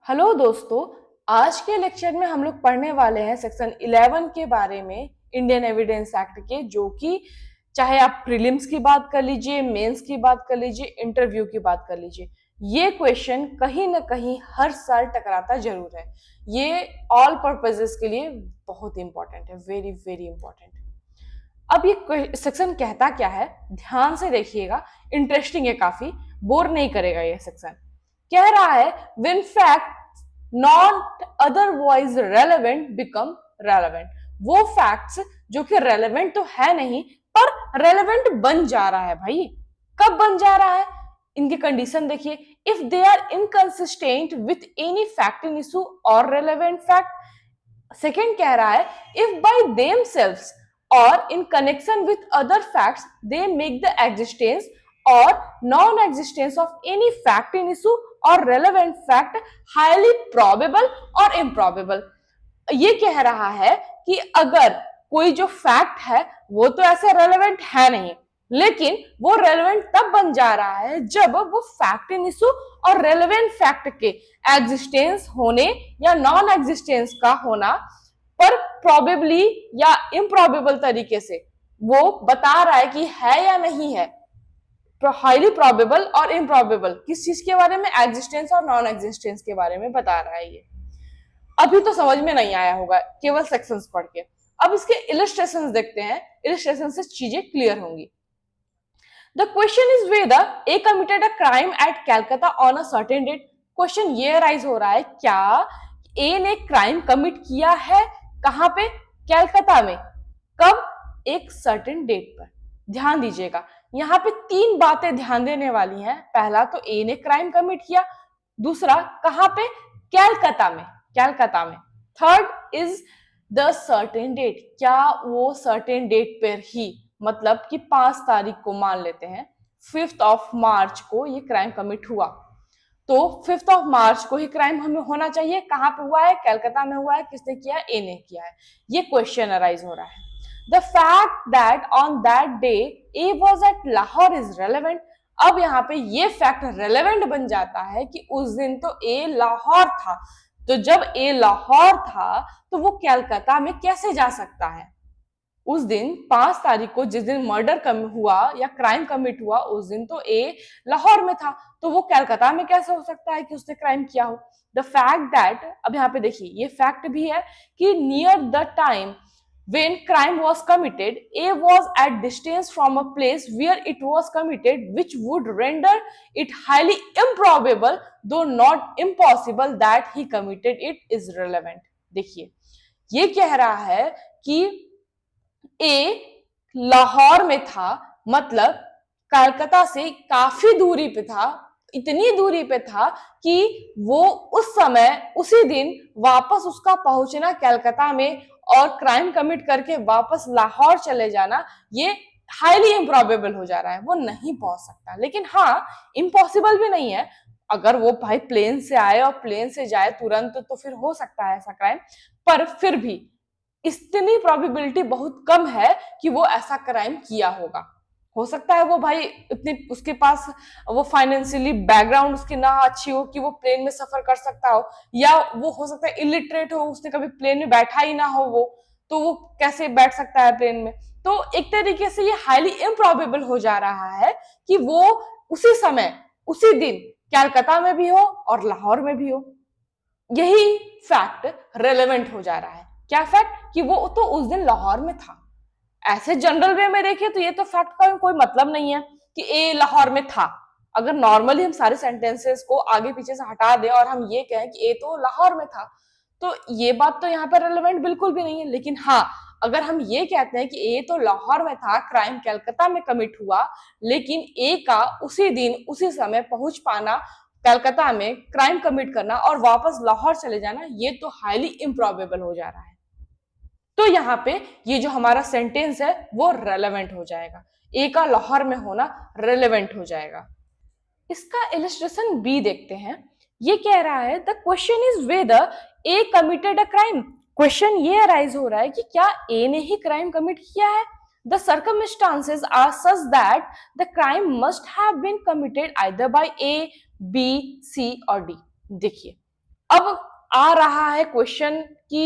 Hello दोस्तों। आज के लेक्चर में हम लोग पढ़ने वाले हैं सेक्शन 11 के बारे में, इंडियन एविडेंस एक्ट के, जो कि चाहे आप प्रीलिम्स की बात कर लीजिए, मेंस की बात कर लीजिए, इंटरव्यू की बात कर लीजिए, ये क्वेश्चन कहीं ना कहीं हर साल टकराता जरूर है। ये ऑल पर्पजेस के लिए बहुत इंपॉर्टेंट है, वेरी वेरी इंपॉर्टेंट। अब ये सेक्शन कहता क्या है, ध्यान से देखिएगा, इंटरेस्टिंग है काफी, बोर नहीं करेगा ये सेक्शन। कह रहा है when facts not otherwise relevant become relevant, वो फैक्ट्स जो कि रेलेवेंट तो है नहीं पर रेलेवेंट बन जा रहा है। भाई कब बन जा रहा है, इनकी कंडीशन देखिए। If they are inconsistent with any fact in issue or relevant fact. Second कह रहा है if by themselves or in connection with other facts they make the existence or non-existence of any fact in issue or relevant fact highly probable or improbable। ये कह रहा है कि अगर कोई जो फैक्ट है वो तो ऐसे रेलेवेंट है नहीं, लेकिन वो रेलेवेंट तब बन जा रहा है जब वो fact in issue or relevant fact के एग्जिस्टेंस होने या नॉन एग्जिस्टेंस का होना पर प्रोबेबली या इम्प्रॉबेबल तरीके से वो बता रहा है कि है या नहीं है। हाईली प्रोबेबल और इम्प्रॉबेबल किस चीज के बारे में, एग्जिस्टेंस और नॉन एग्जिस्टेंस के बारे में बता रहा है। ये अभी तो समझ में नहीं आया होगा केवल सेक्शंस पढ़ के। अब इसके इलस्ट्रेशंस देखते हैं, इलस्ट्रेशन से चीजें क्लियर होंगी। The question is whether A committed a crime at Calcutta on a certain date. Question ये अराइज हो रहा है, क्या ए ने क्राइम कमिट किया है, कहां पे, कैलकाता में, कब, एक सर्टेन डेट पर। ध्यान दीजिएगा, यहाँ पे तीन बातें ध्यान देने वाली हैं। पहला तो ए ने क्राइम कमिट किया, दूसरा कहां पे, कैलकाता में, कैलकाता में। Third is the certain date, क्या वो सर्टेन डेट पर ही, मतलब कि 5 तारीख को मान लेते हैं, 5th ऑफ मार्च को ये क्राइम कमिट हुआ, तो 5th ऑफ मार्च को ही क्राइम हमें होना चाहिए। कहां पे हुआ है, कैलकाता में हुआ है। किसने किया, ए ने किया है। ये क्वेश्चन अराइज हो रहा है। The fact that on that day A was at Lahore is relevant. अब यहाँ पे ये फैक्ट रेलेवेंट बन जाता है कि उस दिन तो ए लाहौर था, तो जब ए लाहौर था तो वो कैलकाता में कैसे जा सकता है। उस दिन 5 तारीख को जिस दिन मर्डर हुआ या क्राइम कमिट हुआ, उस दिन तो ए लाहौर में था, तो वो कैलकाता में कैसे हो सकता है कि उसने क्राइम किया हो। द फैक्ट दैट, अब यहाँ पे देखिए ये फैक्ट भी है कि near the time when crime was committed a was at distance from a place where it was committed, which would render it highly improbable though not impossible that he committed it is relevant। देखिए ये कह रहा है कि ए लाहौर में था, मतलब कलकत्ता से काफी दूरी पे था, इतनी दूरी पे था कि वो उस समय उसी दिन वापस उसका पहुंचना कलकत्ता में और क्राइम कमिट करके वापस लाहौर चले जाना, ये हाईली इम्प्रॉबेबल हो जा रहा है, वो नहीं पहुंच सकता। लेकिन हाँ, इम्पॉसिबल भी नहीं है। अगर वो भाई प्लेन से आए और प्लेन से जाए तुरंत तो फिर हो सकता है ऐसा क्राइम, पर फिर भी इतनी प्रोबेबिलिटी बहुत कम है कि वो ऐसा क्राइम किया होगा। हो सकता है वो भाई इतनी उसके पास वो फाइनेंशियली बैकग्राउंड उसकी ना अच्छी हो कि वो प्लेन में सफर कर सकता हो, या वो हो सकता है इलिटरेट हो, उसने कभी प्लेन में बैठा ही ना हो, वो तो वो कैसे बैठ सकता है प्लेन में। तो एक तरीके से ये हाईली इम्प्रॉबेबल हो जा रहा है कि वो उसी समय उसी दिन कैलकाता में भी हो और लाहौर में भी हो। यही फैक्ट रेलेवेंट हो जा रहा है। क्या फैक्ट, कि वो तो उस दिन लाहौर में था। ऐसे जनरल वे में देखें तो ये तो फैक्ट का कोई मतलब नहीं है कि ए लाहौर में था। अगर नॉर्मली हम सारे सेंटेंसेस को आगे पीछे से हटा दें और हम ये कहें कि ए तो लाहौर में था, तो ये बात तो यहाँ पर रेलेवेंट बिल्कुल भी नहीं है। लेकिन हाँ, अगर हम ये कहते हैं कि ए तो लाहौर में था, क्राइम कलकत्ता में कमिट हुआ, लेकिन ए का उसी दिन उसी समय पहुंच पाना, कलकत्ता में क्राइम कमिट करना और वापस लाहौर चले जाना, ये तो हाईली इम्प्रॉबेबल हो जा रहा है। तो यहाँ पे ये जो हमारा सेंटेंस है वो रेलेवेंट हो जाएगा, ए का लाहौर में होना रेलेवेंट हो जाएगा। इसका इलस्ट्रेशन बी देखते हैं। ये कह रहा है the question is whether A committed a crime. Question ये अराइज हो रहा है कि क्या ए ने ही क्राइम कमिट किया है। The circumstances are such that the crime must have been committed either by A, B, C और डी। देखिए अब आ रहा है क्वेश्चन कि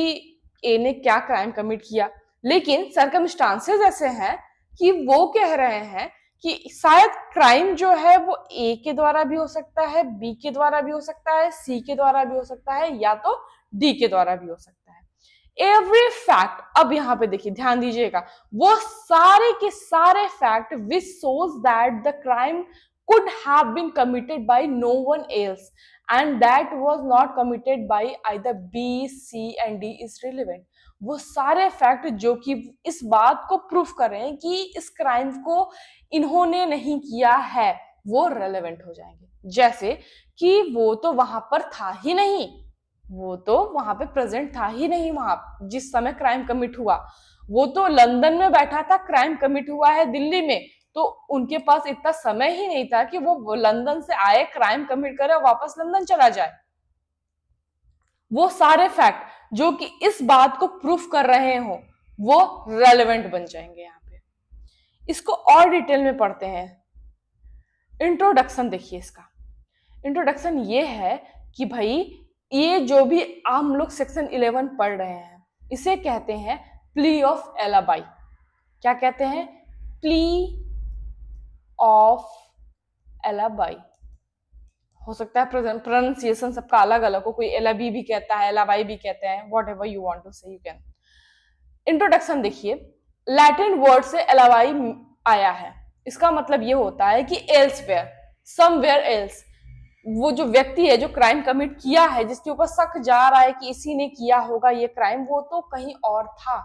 ए ने क्या क्राइम कमिट किया, लेकिन सरकमस्टांसेस ऐसे हैं कि वो कह रहे हैं कि शायद क्राइम जो है वो ए के द्वारा भी हो सकता है, बी के द्वारा भी हो सकता है, सी के द्वारा भी हो सकता है, या तो डी के द्वारा भी हो सकता है। एवरी फैक्ट, अब यहां पे देखिए ध्यान दीजिएगा, वो सारे के सारे fact which shows that the crime could have been committed by no one else and that was not committed by either B, C and D is relevant। वो सारे फैक्ट जो कि इस बात को प्रूफ कर रहे हैं कि इस क्राइम को इन्होंने नहीं किया है, वो रेलेवेंट हो जाएंगे। जैसे कि वो तो वहां पर था ही नहीं, वो तो वहां पे प्रेजेंट था ही नहीं, वहां जिस समय क्राइम कमिट हुआ, वो तो लंदन में बैठा था, क्राइम कमिट हुआ है दिल्ली में, तो उनके पास इतना समय ही नहीं था कि वो लंदन से आए, क्राइम कमिट करे और वापस लंदन चला जाए। वो सारे फैक्ट जो कि इस बात को प्रूफ कर रहे हो वो रेलेवेंट बन जाएंगे। यहां पे इसको और डिटेल में पढ़ते हैं। इंट्रोडक्शन देखिए, इसका इंट्रोडक्शन ये है कि भाई ये जो भी हम लोग सेक्शन 11 पढ़ रहे हैं इसे कहते हैं प्ली ऑफ एलाबाई। क्या कहते हैं? Plea of alibi. हो सकता है प्रोनाउंसिएशन सबका अलग अलग हो, कोई एलाबी भी कहता है, एलाबाई भी कहते हैं, whatever you want to say you can. Introduction देखिए, लैटिन वर्ड से एलाबाई आया है। इसका मतलब ये होता है कि एल्सवेयर, समवेयर एल्स। वो जो व्यक्ति है जो क्राइम कमिट किया है, जिसके ऊपर शक जा रहा है कि इसी ने किया होगा ये क्राइम, वो तो कहीं और था।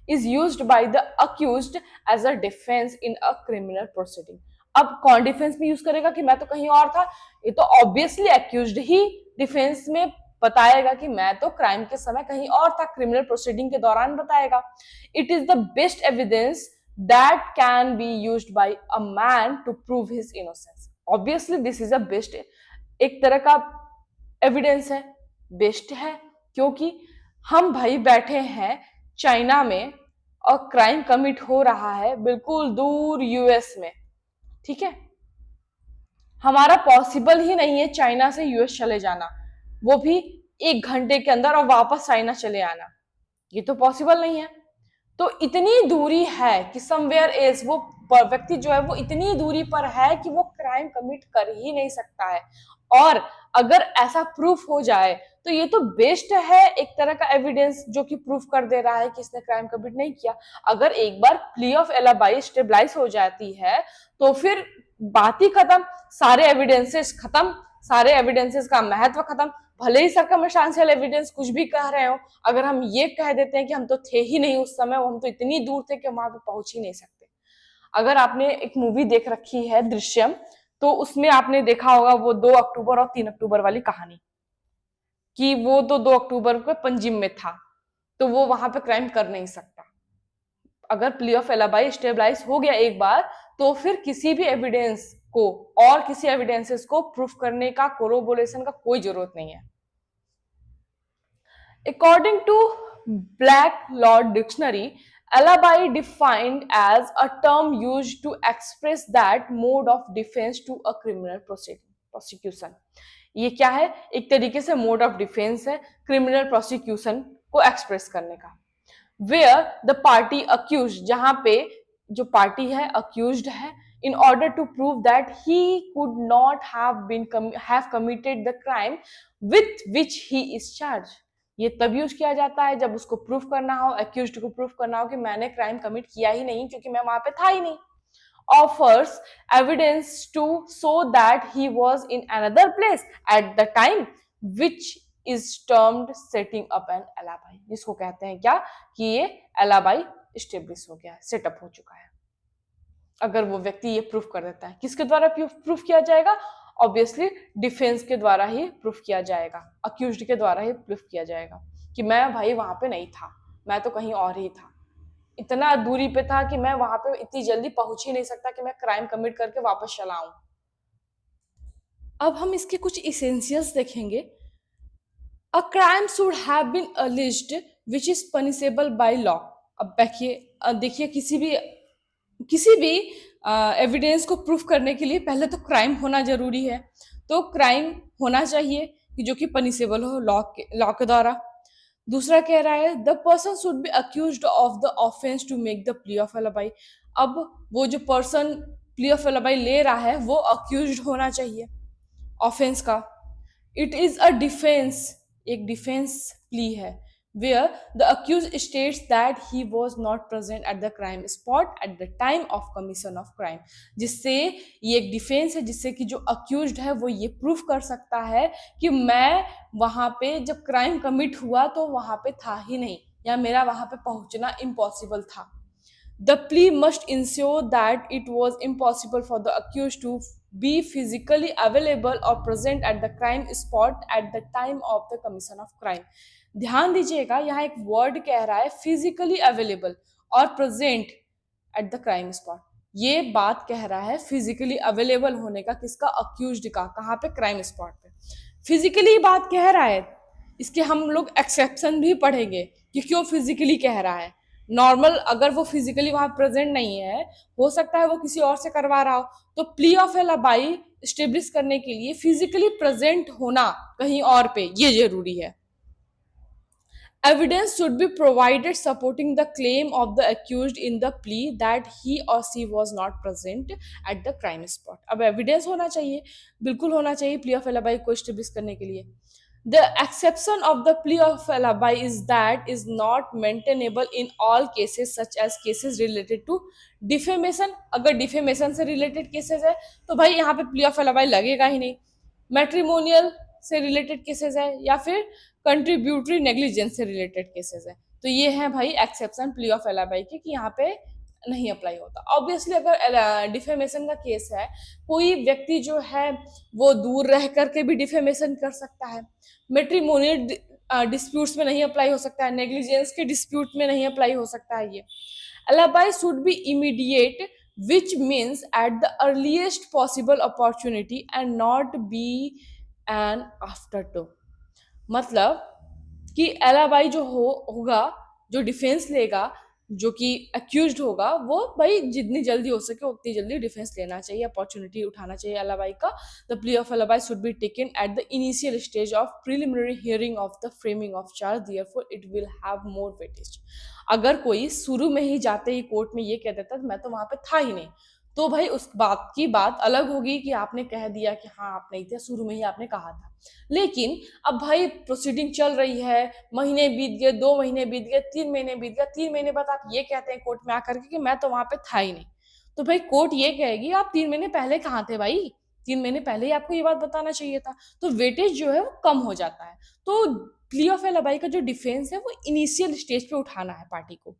Is used by the accused as a defence in a criminal proceeding. अब कौन डिफेंस में यूज करेगा कि मैं तो कहीं और था? ये तो ऑब्वियसली अक्यूज्ड ही डिफेंस में बताएगा कि मैं तो क्राइम के समय कहीं और था, क्रिमिनल प्रोसीडिंग के दौरान बताएगा। It is the best evidence that can be used by a man to prove his innocence. Obviously this is a best, एक तरह का एविडेंस है, बेस्ट है, क्योंकि हम भाई बैठे हैं चाइना में और क्राइम कमिट हो रहा है बिल्कुल दूर यूएस में, ठीक है। हमारा पॉसिबल ही नहीं है चाइना से यूएस चले जाना, वो भी 1 घंटे के अंदर, और वापस चाइना चले आना, ये तो पॉसिबल नहीं है। तो इतनी दूरी है कि समवेयर एल्स वो व्यक्ति जो है वो इतनी दूरी पर है कि वो क्राइम कमिट कर ही नहीं सकता है। और अगर ऐसा प्रूफ हो जाए तो ये तो बेस्ट है, एक तरह का एविडेंस जो कि प्रूफ कर दे रहा है कि इसने क्राइम कमिट नहीं किया। अगर एक बार प्ली ऑफ एलाबाई स्टेबलाइज हो जाती है तो फिर बात ही खत्म, सारे एविडेंसेस खत्म, सारे एविडेंसेस का महत्व खत्म। भले ही सर्कमस्टांशियल एविडेंस कुछ भी कह रहे हो, अगर हम ये कह देते हैं कि हम तो थे ही नहीं उस समय, हम तो इतनी दूर थे कि वहां पे पहुंच ही नहीं सकते। अगर आपने एक मूवी देख रखी है दृश्यम, तो उसमें आपने देखा होगा वो 2 अक्टूबर और 3 अक्टूबर वाली कहानी, कि वो तो 2 अक्टूबर को पंजिम में था, तो वो वहां पे क्राइम कर नहीं सकता। अगर प्ली ऑफ एलाबाई स्टेबलाइज हो गया एक बार, तो फिर किसी भी एविडेंस को और किसी एविडेंसेस को प्रूफ करने का, कोरोबोरेशन का कोई जरूरत नहीं है। According to Black Law Dictionary, alibi defined as a term used to express that mode of defense to a criminal prosecution। ये क्या है? एक तरीके से मोड ऑफ डिफेंस है क्रिमिनल प्रोसिक्यूशन को एक्सप्रेस करने का। Where the party accused, जहां पे जो पार्टी है अक्यूज्ड है, in order to prove that he could not have committed the crime with which he is charged। ये तब यूज किया जाता है जब उसको प्रूफ करना हो, अक्यूज्ड को प्रूफ करना हो कि मैंने क्राइम कमिट किया ही नहीं क्योंकि मैं वहां पे था ही नहीं। Offers evidence to show that he was in another place at the time which is termed setting up an alibi. जिसको कहते हैं क्या कि ये एलाबाई स्टेब्लिश हो गया है, सेटअप हो चुका है। अगर वो व्यक्ति ये प्रूफ कर देता है, किसके द्वारा प्रूफ किया जाएगा? ऑब्वियसली डिफेंस के द्वारा ही प्रूफ किया जाएगा, अक्यूज्ड के द्वारा ही प्रूफ किया जाएगा कि मैं भाई वहां पे नहीं था, मैं तो कहीं और ही था, इतना दूरी पे था कि मैं वहां पे इतनी जल्दी पहुंच ही नहीं सकता कि मैं क्राइम कमिट करके वापस चला आऊं। अब हम इसके कुछ इसेंशियल्स देखेंगे। A crime should have been alleged which is punishable by law. अब देखिए किसी भी एविडेंस को प्रूफ करने के लिए पहले तो क्राइम होना जरूरी है। तो क्राइम होना चाहिए, कि जो कि पनिशेबल हो लॉ के द्वारा। दूसरा कह रहा है the person should be accused of the offence to make the plea of alibi. अब वो जो पर्सन प्ली ऑफ एलाबाई ले रहा है वो अक्यूज्ड होना चाहिए ऑफेंस का। इट इज अ डिफेंस, एक डिफेंस प्ली है where the accuse states that he was not present at the crime spot at the time of commission of crime. जिससे ये एक डिफेंस है जिससे कि जो अक्यूज्ड है वो ये प्रूफ कर सकता है कि मैं वहां पे जब क्राइम कमिट हुआ तो वहां पे था ही नहीं, या मेरा वहां पे पहुंचना इम्पॉसिबल था। The plea must ensure that it was impossible for the accused to be physically available or present at the crime spot at the time of the commission of crime। ध्यान दीजिएगा यहाँ एक वर्ड कह रहा है physically available और present at the crime spot. ये बात कह रहा है फिजिकली अवेलेबल होने का, किसका? अक्यूज्ड का। कहाँ पे? क्राइम स्पॉट पे। फिजिकली बात कह रहा है, इसके हम लोग एक्सेप्शन भी पढ़ेंगे कि क्यों फिजिकली कह रहा है। नॉर्मल अगर वो फिजिकली वहां प्रेजेंट नहीं है, हो सकता है वो किसी और से करवा रहा हो, तो प्ली ऑफ एलाबाई स्टेब्लिश करने के लिए फिजिकली प्रेजेंट होना कहीं और पे ये जरूरी है। Evidence should be provided supporting the claim of the accused in the plea that he or she was not present at the crime spot। अब evidence होना चाहिए, बिल्कुल होना चाहिए plea of alibi को establish करने के लिए। The exception of the plea of alibi is that is not maintainable in all cases such as cases related to defamation। अगर defamation से related cases है तो भाई यहाँ पे plea of alibi लगेगा ही नहीं। मैट्रिमोनियल से रिलेटेड केसेस है या फिर कंट्रीब्यूटरी नेग्लिजेंस से रिलेटेड केसेस है, तो ये है भाई एक्सेप्शन प्ली ऑफ एलाबाई के कि यहाँ पे नहीं अप्लाई होता। ऑब्वियसली अगर डिफेमेशन का केस है, कोई व्यक्ति जो है वो दूर रह करके भी डिफेमेशन कर सकता है। मैट्रिमोनियल डिस्प्यूट्स में नहीं अप्लाई हो सकता है, नेग्लिजेंस के डिस्प्यूट में नहीं अप्लाई हो सकता है ये। Alibi should be immediate which means at the earliest possible opportunity and not be an afterthought। मतलब कि एलाबाई जो होगा, जो डिफेंस लेगा, जो कि अक्यूज्ड होगा, वो भाई जितनी जल्दी हो सके उतनी जल्दी डिफेंस लेना चाहिए, अपॉर्चुनिटी उठाना चाहिए एलाबाई का। The plea of alibi should be taken at the initial stage of preliminary hearing of the framing of charge, therefore it will have more weightage. अगर कोई शुरू में ही जाते ही कोर्ट में ये कह देता मैं तो वहां पे था ही नहीं, तो भाई उस बात की बात अलग होगी कि आपने कह दिया कि हाँ आप नहीं थे, शुरू में ही आपने कहा था। लेकिन अब भाई प्रोसीडिंग चल रही है, महीने बीत गए, 2 महीने बीत गए, 3 महीने बीत गए, 3 महीने बाद आप ये कहते हैं कोर्ट में आकर के कि मैं तो वहां पे था ही नहीं, तो भाई कोर्ट ये कहेगी आप 3 महीने पहले कहाँ थे भाई, 3 महीने पहले ही आपको ये बात बताना चाहिए था। तो वेटेज जो है वो कम हो जाता है। तो प्ली ऑफ एलाबाई का जो डिफेंस है वो इनिशियल स्टेज पे उठाना है पार्टी को।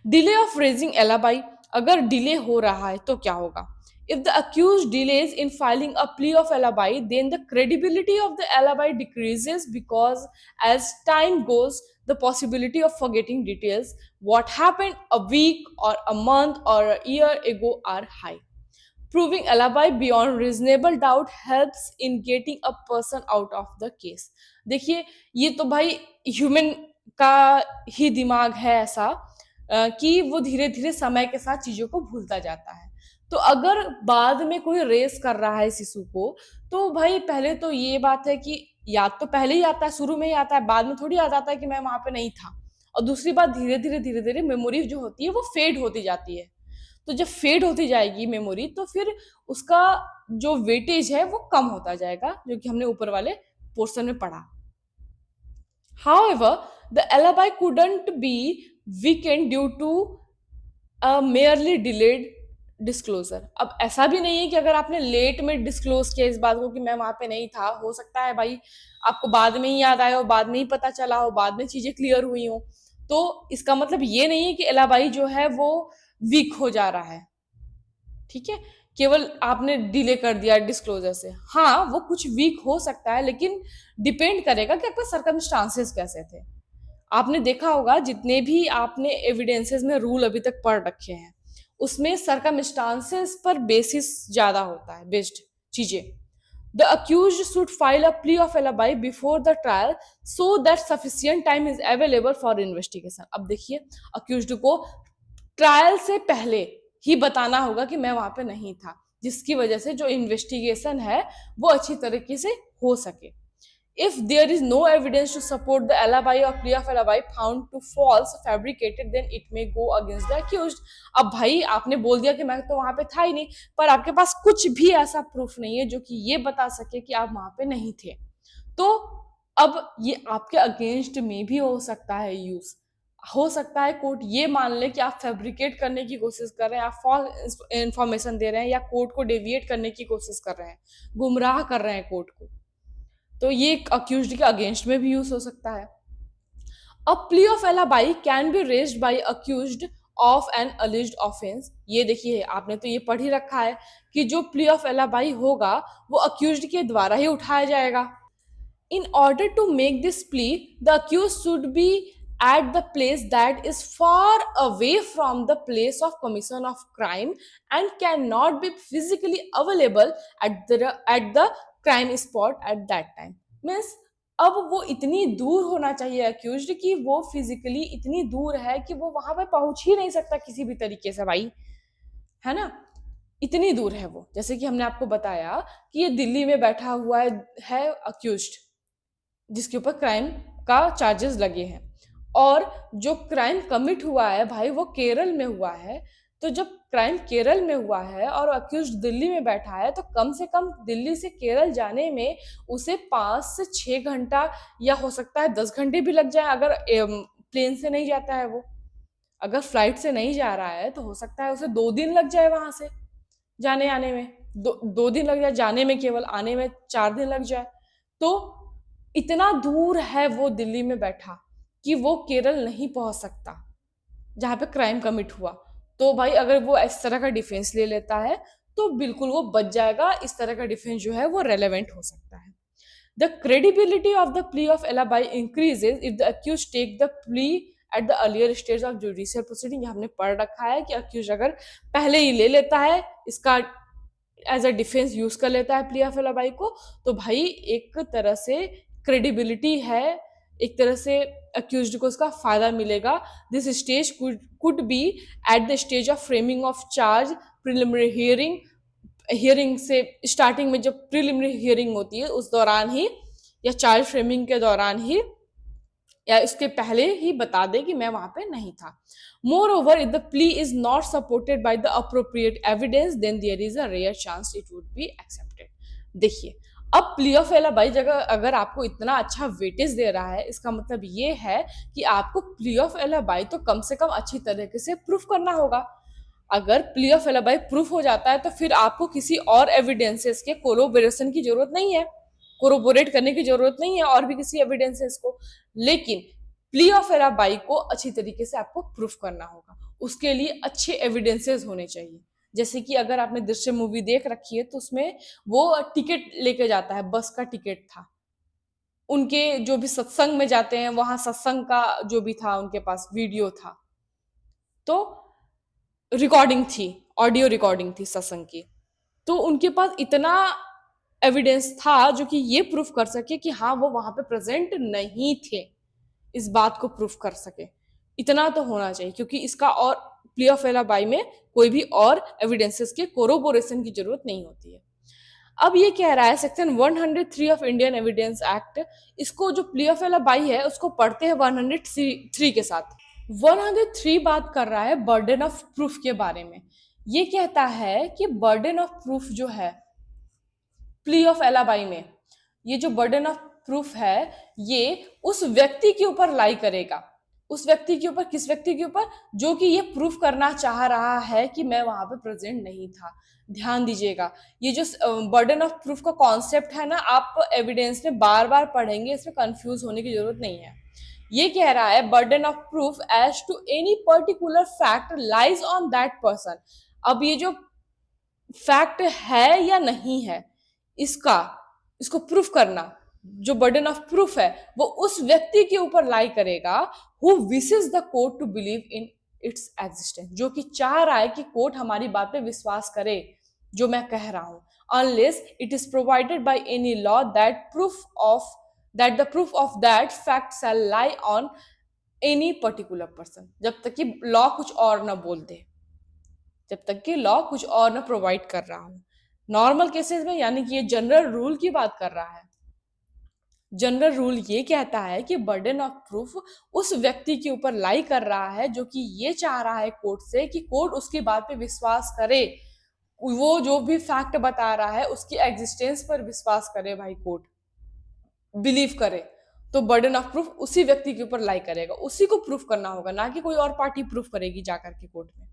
डिले ऑफ रेजिंग एलाबाई, अगर डिले हो रहा है तो क्या होगा? If the accused delays in filing a plea of alibi, then the credibility of the alibi decreases because as time goes, the possibility of forgetting details, what happened a week or a month or a year ago are high। Proving alibi beyond reasonable doubt helps in getting a person out of the case। देखिए ये तो भाई human का ही दिमाग है ऐसा कि वो धीरे धीरे समय के साथ चीजों को भूलता जाता है। तो अगर बाद में कोई रेस कर रहा है इस इशू को, तो भाई पहले तो ये बात है कि याद तो पहले ही आता है, शुरू में ही आता है, बाद में थोड़ी याद आता है कि मैं वहां पे नहीं था। और दूसरी बात धीरे धीरे मेमोरी जो होती है वो फेड होती जाती है। तो जब फेड होती जाएगी मेमोरी तो फिर उसका जो वेटेज है वो कम होता जाएगा, जो कि हमने ऊपर वाले पोर्शन में पढ़ा। However, the alibi couldn't be weakened due to a merely delayed disclosure. अब ऐसा भी नहीं है कि अगर आपने लेट में डिस्क्लोज किया इस बात को कि मैं वहां पे नहीं था, हो सकता है भाई आपको बाद में ही याद आया हो, बाद में ही पता चला हो, बाद में चीजें क्लियर हुई हो, तो इसका मतलब ये नहीं है कि एलाबाई जो है वो वीक हो जा रहा है। ठीक है, केवल आपने डिले कर दिया डिस्क्लोजर से, हाँ वो कुछ वीक हो सकता है, लेकिन डिपेंड करेगा कि आपके सर्कमस्टांसेस कैसे थे। आपने देखा होगा जितने भी आपने एविडेंसेस में रूल अभी तक पढ़ रखे हैं उसमें सर्कमस्टांसेस पर बेसिस ज्यादा होता है, बेस्ड चीजें। The accused should file a plea of alibi before the trial so that sufficient time is available for investigation. अब देखिए अक्यूज्ड को ट्रायल से पहले ही बताना होगा कि मैं वहां पे नहीं था, जिसकी वजह से जो इन्वेस्टिगेशन है वो अच्छी तरीके से हो सके। if there is no evidence to support the alibi or plea of alibi found to false fabricated then it may go against the accused. अब भाई आपने बोल दिया कि मैं तो वहां पे था ही नहीं, पर आपके पास कुछ भी ऐसा प्रूफ नहीं है जो कि ये बता सके कि आप वहां पे नहीं थे, तो अब ये आपके अगेंस्ट में भी हो सकता है यूज। हो सकता है कोर्ट ये मान ले कि आप फैब्रिकेट करने की कोशिश कर रहे हैं, आप फॉल्स इंफॉर्मेशन दे रहे हैं या कोर्ट को डेविएट करने की कोशिश कर रहे हैं, गुमराह कर रहे हैं कोर्ट को, तो ये अक्यूज्ड के अगेंस्ट में भी यूज हो सकता है। A plea of alibi can be raised by accused of an alleged offence. ये देखिए आपने तो ये पढ़ ही रखा है कि जो प्ली ऑफ एलाबाई होगा वो अक्यूज्ड के द्वारा ही उठाया जाएगा। In order to make this plea, the accused should be at the place that is far away from the place of commission of crime and cannot be physically available at the crime spot at that time. Means अब वो इतनी दूर होना चाहिए accused कि वो physically इतनी दूर है कि वो वहां पे पहुंच ही नहीं सकता किसी भी तरीके से भाई, है ना, इतनी दूर है वो। जैसे कि हमने आपको बताया कि ये दिल्ली में बैठा हुआ है अक्यूज्ड जिसके ऊपर क्राइम का चार्जेस लगे हैं, और जो क्राइम कमिट हुआ है भाई वो केरल में हुआ है। तो जब क्राइम केरल में हुआ है और अक्यूज्ड दिल्ली में बैठा है तो कम से कम दिल्ली से केरल जाने में उसे 5 से 6 घंटा या हो सकता है 10 घंटे भी लग जाए, अगर प्लेन से नहीं जाता है वो, अगर फ्लाइट से नहीं जा रहा है तो हो सकता है उसे 2 दिन लग जाए वहां से जाने आने में, 2 दिन लग जाए जाने में, केवल आने में 4 दिन लग जाए। तो इतना दूर है वो दिल्ली में बैठा कि वो केरल नहीं पहुंच सकता जहां पे क्राइम कमिट हुआ। तो भाई अगर वो इस तरह का डिफेंस ले लेता है तो बिल्कुल वो बच जाएगा, इस तरह का डिफेंस जो है वो रेलेवेंट हो सकता है। The credibility of the plea of alibi increases if the accuse take the plea at the earlier stage of judicial proceeding. हमने पढ़ रखा है कि अक्यूज अगर पहले ही ले लेता है इसका एज अ डिफेंस यूज कर लेता है प्ली ऑफ एलाबाई को, तो भाई एक तरह से क्रेडिबिलिटी है, एक तरह से अक्यूज्ड को उसका फायदा मिलेगा। This stage could be at the stage of framing of charge, preliminary hearing, hearing से स्टार्टिंग में जब प्रिलिमिनरी हियरिंग होती है उस दौरान ही, या चार्ज फ्रेमिंग के दौरान ही, या इसके पहले ही बता दे कि मैं वहां पे नहीं था। Moreover if the plea is not supported by the appropriate evidence then there is a rare chance it would be accepted. देखिए अब प्ली ऑफ एलाबाई जगह अगर आपको इतना अच्छा वेटेज दे रहा है, इसका मतलब ये है कि आपको प्ली ऑफ एलाबाई तो कम से कम अच्छी तरीके से प्रूफ करना होगा। अगर प्ली ऑफ एलाबाई प्रूफ हो जाता है तो फिर आपको किसी और एविडेंसेस के कोरोबोरेशन की जरूरत नहीं है, कोरोबोरेट करने की जरूरत नहीं है और भी किसी एविडेंसेस को, लेकिन प्ली ऑफ एलाबाई को अच्छी तरीके से आपको प्रूफ करना होगा। उसके लिए अच्छे एविडेंसेस होने चाहिए। जैसे कि अगर आपने दृश्य मूवी देख रखी है तो उसमें वो टिकट लेके जाता है, बस का टिकट था, उनके जो भी सत्संग में जाते हैं वहां सत्संग का जो भी था उनके पास वीडियो था, तो रिकॉर्डिंग थी, ऑडियो रिकॉर्डिंग थी सत्संग की, तो उनके पास इतना एविडेंस था जो कि ये प्रूफ कर सके कि हाँ वो वहां पे प्रेजेंट नहीं थे, इस बात को प्रूफ कर सके। इतना तो होना चाहिए क्योंकि इसका और प्ली ऑफ एलाबाई में कोई भी और एविडेंसेस के कोरोबोरेशन की जरूरत नहीं होती है। अब ये कह रहा है section 103 of Indian evidence act, इसको जो प्ली ऑफ एलाबाई है उसको पढ़ते हैं 103 के साथ। 103 बात कर रहा है बर्डन ऑफ प्रूफ के बारे में। ये कहता है कि बर्डन ऑफ प्रूफ जो है प्ली ऑफ एलाबाई में, ये जो बर्डन ऑफ प्रूफ है ये उस व्यक्ति के ऊपर लाई करेगा। उस व्यक्ति के ऊपर, किस व्यक्ति के ऊपर? जो कि ये प्रूफ करना चाह रहा है कि मैं वहां पे प्रेजेंट नहीं था। ध्यान दीजिएगा, ये जो बर्डन ऑफ प्रूफ का कॉन्सेप्ट है ना, आप एविडेंस में बार बार पढ़ेंगे, इसमें कंफ्यूज होने की जरूरत नहीं है। ये कह रहा है burden of proof as to any particular fact lies on that person. अब ये जो फैक्ट है या नहीं है इसको प्रूफ करना, जो बर्डन ऑफ प्रूफ है वो उस व्यक्ति के ऊपर लाई करेगा who wishes the court to believe in its existence, जो कि चाह रहा है कि कोर्ट हमारी बात पे विश्वास करे जो मैं कह रहा हूं, unless it is provided by any law that the proof of that fact shall lie on any particular person. जब तक कि लॉ कुछ और ना बोल दे, जब तक कि लॉ कुछ और ना प्रोवाइड कर रहा हूं। नॉर्मल केसेस में, यानी कि ये जनरल रूल की बात कर रहा है। जनरल रूल ये कहता है कि बर्डन ऑफ प्रूफ उस व्यक्ति के ऊपर लाई कर रहा है जो कि ये चाह रहा है कोर्ट से कि कोर्ट उसकी बात पे विश्वास करे, वो जो भी फैक्ट बता रहा है उसकी एग्जिस्टेंस पर विश्वास करे भाई, कोर्ट बिलीव करे। तो बर्डन ऑफ प्रूफ उसी व्यक्ति के ऊपर लाई करेगा, उसी को प्रूफ करना होगा, ना कि कोई और पार्टी प्रूफ करेगी जाकर के कोर्ट में।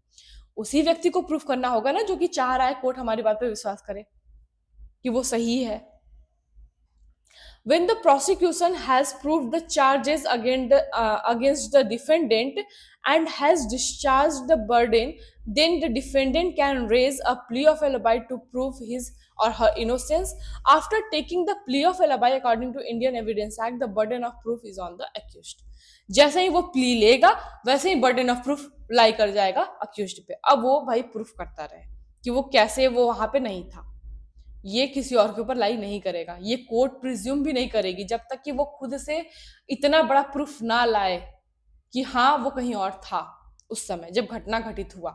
उसी व्यक्ति को प्रूफ करना होगा ना जो कि चाह रहा है कोर्ट हमारी बात पे विश्वास करे कि वो सही है। When the prosecution has proved the charges against the defendant and has discharged the burden, then the defendant can raise a plea of alibi to prove his or her innocence. After taking the plea of alibi according to Indian Evidence Act, the burden of proof is on the accused. जैसे ही वो plea लेगा वैसे ही burden of proof लाई कर जाएगा accused पे। अब वो भाई प्रूफ करता रहे कि वो कैसे वो वहां पे नहीं था, ये किसी और के ऊपर लाई नहीं करेगा, ये कोर्ट प्रिज्यूम भी नहीं करेगी जब तक कि वो खुद से इतना बड़ा प्रूफ ना लाए कि हाँ वो कहीं और था उस समय जब घटना घटित हुआ,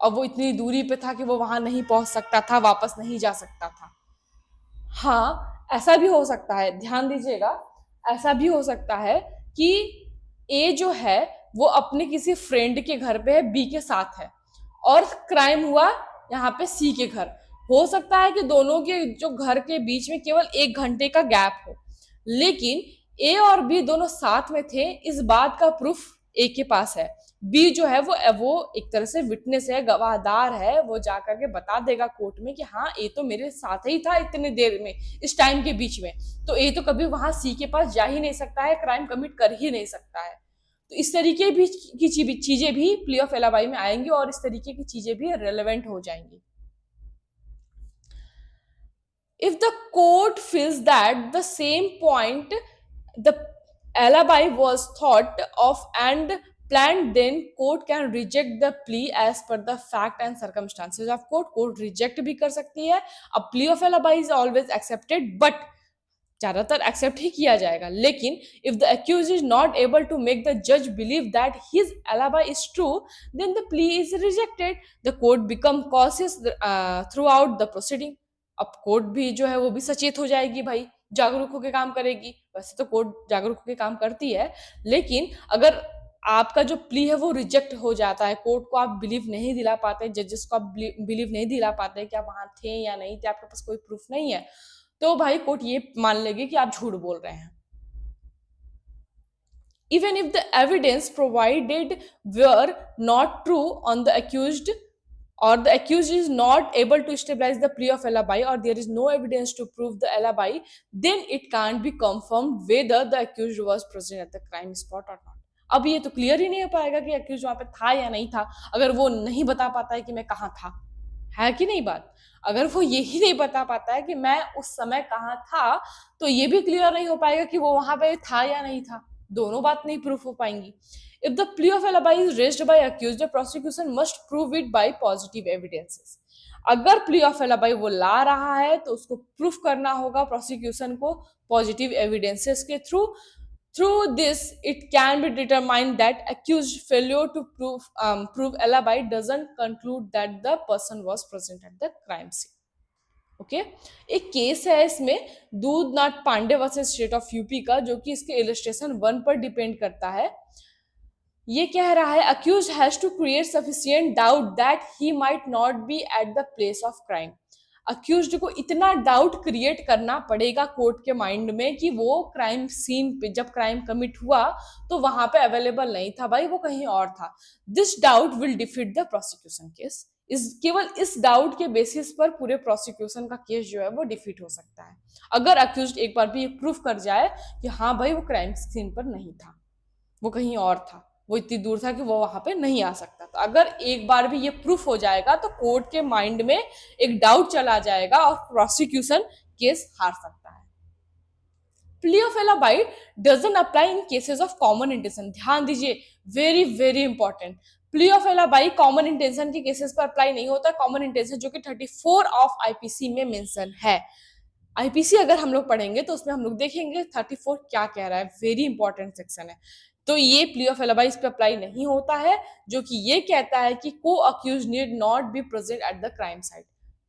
और वो इतनी दूरी पे था कि वो वहां नहीं पहुंच सकता था, वापस नहीं जा सकता था। हाँ, ऐसा भी हो सकता है, ध्यान दीजिएगा, ऐसा भी हो सकता है कि ए जो है वो अपने किसी फ्रेंड के घर पे है, बी के साथ है, और क्राइम हुआ यहाँ पे सी के घर। हो सकता है कि दोनों के जो घर के बीच में केवल 1 घंटे का गैप हो, लेकिन ए और बी दोनों साथ में थे, इस बात का प्रूफ ए के पास है। बी जो है वो एक तरह से विटनेस है, गवाहदार है, वो जाकर के बता देगा कोर्ट में कि हाँ ए तो मेरे साथ ही था इतने देर में, इस टाइम के बीच में, तो ए तो कभी वहां सी के पास जा ही नहीं सकता है, क्राइम कमिट कर ही नहीं सकता है। तो इस तरीके भी की चीजें भी प्ली ऑफ एलाबाई में आएंगी और इस तरीके की चीजें भी रेलेवेंट हो जाएंगी। If the court feels that the same point the alibi was thought of and planned, then court can reject the plea as per the fact and circumstances of court reject भी कर सकती है। A plea of alibi is always accepted, but ज्यादातर accept ही किया जाएगा, लेकिन if the accuse is not able to make the जज believe that his alibi is true, then the plea is rejected. The court become cautious throughout the proceeding. अब court भी जो है वो भी सचेत हो जाएगी भाई, जागरूक होकर काम करेगी। वैसे तो कोर्ट जागरूक होकर काम करती है, लेकिन अगर आपका जो प्ली है वो रिजेक्ट हो जाता है, कोर्ट को आप बिलीव नहीं दिला पाते, जजेस को आप बिलीव नहीं दिला पाते कि आप वहां थे या नहीं थे, आपके पास कोई प्रूफ नहीं है, तो भाई कोर्ट ये मान लेगी कि आप झूठ बोल रहे हैं। Even if the evidence provided were not true on the accused, or the accused is not able to establish the plea of alibi, or there is no evidence to prove the alibi, then it can't be confirmed whether the accused was present at the crime spot or not. अब ये तो clear ही नहीं हो पाएगा कि accused वहां पे था या नहीं था, अगर वो नहीं बता पाता है कि मैं कहाँ था, है कि नहीं बात। अगर वो यही नहीं बता पाता है कि मैं उस समय कहाँ था, तो ये भी क्लियर नहीं हो पाएगा कि वो वहां पे था या नहीं था, दोनों बात नहीं प्रूफ हो पाएंगी। If the plea of alibi is raised by accused, the prosecution must prove it by positive evidences. अगर प्ली ऑफ alibi वो ला रहा है तो उसको प्रूफ करना होगा प्रोसिक्यूशन को पॉजिटिव एविडेंसेस के through. Through this, it can be determined that accused failure to prove alibi doesn't conclude that the person was present at the crime scene. Okay एक केस है इसमें, Dudhnath Pandey versus state of UP का, जो कि इसके illustration 1 पर depend करता है। ये कह रहा है accuse has to create sufficient doubt that he might not be at the place of crime. Accused को इतना डाउट क्रिएट करना पड़ेगा कोर्ट के माइंड में कि वो क्राइम सीन पे जब क्राइम कमिट हुआ तो वहां पे अवेलेबल नहीं था भाई, वो कहीं और था। This doubt will defeat the prosecution case. केवल इस डाउट के बेसिस पर पूरे प्रोसिक्यूशन का केस जो है वो डिफीट हो सकता है, अगर अक्यूज्ड एक बार भी ये प्रूफ कर जाए कि हाँ भाई वो क्राइम सीन पर नहीं था, वो कहीं और था, वो इतनी दूर था कि वो वहां पे नहीं आ सकता। तो अगर एक बार भी ये प्रूफ हो जाएगा तो कोर्ट के माइंड में एक डाउट चला जाएगा और प्रोसिक्यूशन केस हार सकता है। Plea of alibi doesn't apply in cases of common intention। ध्यान दीजिए, very very important. Plea of alibi common intention के केसेस पर अप्लाई नहीं होता। कॉमन इंटेंशन जो कि 34 ऑफ आईपीसी में मेंशन है। आईपीसी अगर हम लोग पढ़ेंगे तो उसमें हम लोग देखेंगे 34 क्या कह रहा है, वेरी इंपॉर्टेंट सेक्शन है। तो ये प्ली ऑफ alibi इस पे अप्लाई नहीं होता है, जो कि ये कहता है कि को accuse need not be present at the crime site.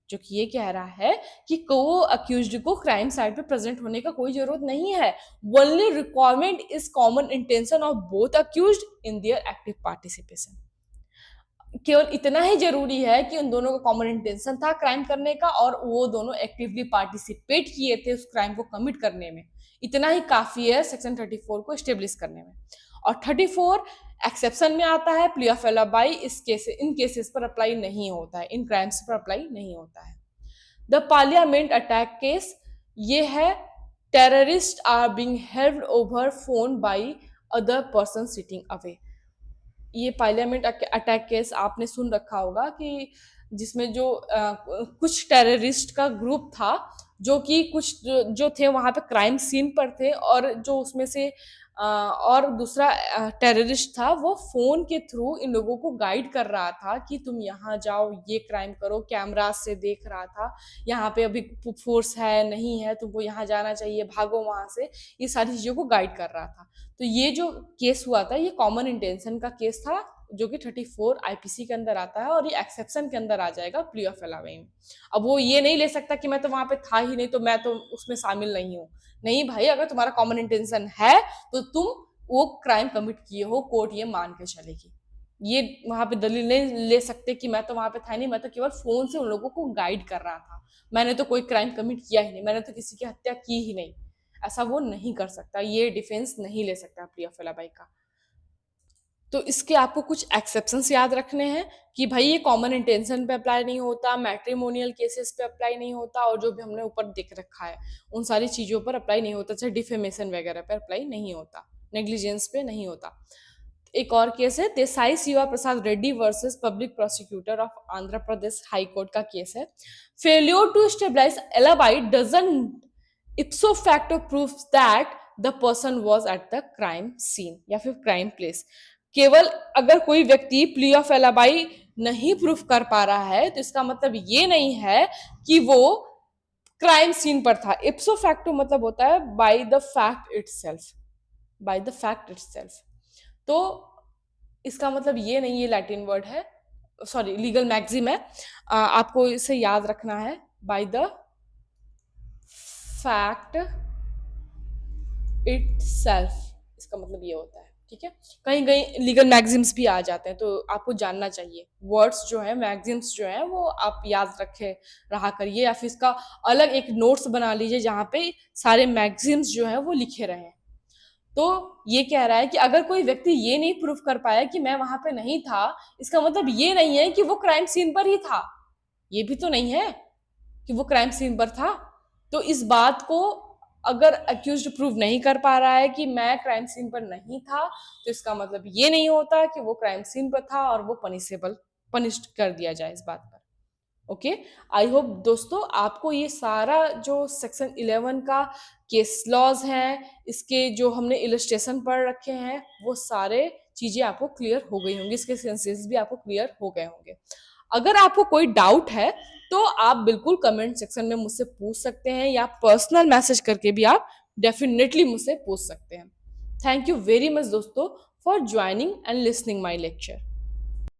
जो कि ये कह रहा है कि को अक्यूज्ड को क्राइम साइट पे प्रेजेंट होने का कोई जरूरत नहीं है। Only requirement is common intention of both accused in their active participation. केवल इतना ही जरूरी है कि उन दोनों का कॉमन इंटेंशन था क्राइम करने का और वो दोनों एक्टिवली पार्टिसिपेट किए थे उस क्राइम को कमिट करने में। इतना ही काफी है सेक्शन 34 को स्टेब्लिश करने में। और 34 एक्सेप्शन में आता है, प्ली ऑफ एलाबाई इन केसेस पर अप्लाई नहीं होता है, इन क्राइम्स पर अप्लाई नहीं होता है। द पार्लियामेंट अटैक केस ये है, terrorist are being held over phone by other person sitting away. ये पार्लियामेंट अटैक केस आपने सुन रखा होगा कि जिसमें जो कुछ टेररिस्ट का ग्रुप था जो कि कुछ जो थे वहां पे क्राइम सीन पर थे, और जो उसमें से और दूसरा टेररिस्ट था वो फोन के थ्रू इन लोगों को गाइड कर रहा था कि तुम यहाँ जाओ, ये क्राइम करो, कैमरा से देख रहा था यहाँ पे अभी फोर्स है नहीं है, तुमको यहाँ जाना चाहिए, भागो वहां से, ये सारी चीजों को गाइड कर रहा था। तो ये जो केस हुआ था ये कॉमन इंटेंशन का केस था जो कि 34 आईपीसी के अंदर आता है, और ये एक्सेप्शन के अंदर आ जाएगा प्ली ऑफ एलावे में। अब वो ये नहीं ले सकता कि मैं तो वहां पे था ही नहीं तो मैं तो उसमें शामिल नहीं हूँ। नहीं भाई, अगर तुम्हारा कॉमन इंटेंशन है तो तुम वो क्राइम कमिट किए हो, कोर्ट ये मान के चलेगी। ये वहां पे दलील नहीं ले सकते कि मैं तो वहां पे था नहीं, मैं तो केवल फोन से उन लोगों को गाइड कर रहा था, मैंने तो कोई क्राइम कमिट किया ही नहीं, मैंने तो किसी की हत्या की ही नहीं। ऐसा वो नहीं कर सकता, ये डिफेंस नहीं ले सकता प्ली ऑफ एलाबाई का। तो इसके आपको कुछ एक्सेप्शंस याद रखने हैं कि भाई ये कॉमन इंटेंशन पे अप्लाई नहीं होता, मैट्रिमोनियल केसेस पे अप्लाई नहीं होता, और जो भी हमने ऊपर देख रखा है उन सारी चीजों पर अप्लाई नहीं होता, चाहे डिफेमेशन वगैरह पे अप्लाई नहीं होता, नेग्लिजेंस पे नहीं होता। एक और केस है Desai Shiva Prasad Reddy versus public prosecutor of Andhra Pradesh high court का केस है। Failure to stabilize alibi doesn't ipso facto proves that the person was at the crime scene या फिर क्राइम प्लेस। केवल अगर कोई व्यक्ति प्ली ऑफ एलाबाई नहीं प्रूफ कर पा रहा है तो इसका मतलब ये नहीं है कि वो क्राइम सीन पर था। इप्सो फैक्टो मतलब होता है by the fact itself, by the fact itself. तो इसका मतलब ये नहीं, ये लैटिन वर्ड है, सॉरी लीगल मैक्सिम है, आपको इसे याद रखना है, बाय द फैक्ट इटसेल्फ, इसका मतलब ये होता है। ठीक है, कहीं कहीं लीगल मैगजिम्स भी आ जाते हैं तो आपको जानना चाहिए, वर्ड्स जो है मैगजिम्स जो है वो आप याद रखे रहा करिए, या फिर इसका अलग एक नोट्स बना लीजिए जहाँ पे सारे मैगजिम्स जो है वो लिखे रहे। तो ये कह रहा है कि अगर कोई व्यक्ति ये नहीं प्रूफ कर पाया कि मैं वहां पे नहीं था, इसका मतलब ये नहीं है कि वो क्राइम सीन पर ही था, ये भी तो नहीं है कि वो क्राइम सीन पर था। तो इस बात को अगर अक्यूज्ड प्रूव नहीं कर पा रहा है कि मैं क्राइम सीन पर नहीं था, तो इसका मतलब ये नहीं होता कि वो क्राइम सीन पर था और वो पनिश्ड कर दिया जाए इस बात पर। ओके, आई होप दोस्तों आपको ये सारा जो सेक्शन 11 का केस लॉज हैं, इसके जो हमने इलस्ट्रेशन पढ़ रखे हैं वो सारे चीजें आपको क्लियर हो गई होंगी, इसके सेंसेस भी आपको क्लियर हो गए होंगे। अगर आपको कोई डाउट है तो आप बिल्कुल कमेंट सेक्शन में मुझसे पूछ सकते हैं, या पर्सनल मैसेज करके भी आप डेफिनेटली मुझसे पूछ सकते हैं। थैंक यू वेरी मच दोस्तों for joining and listening my lecture.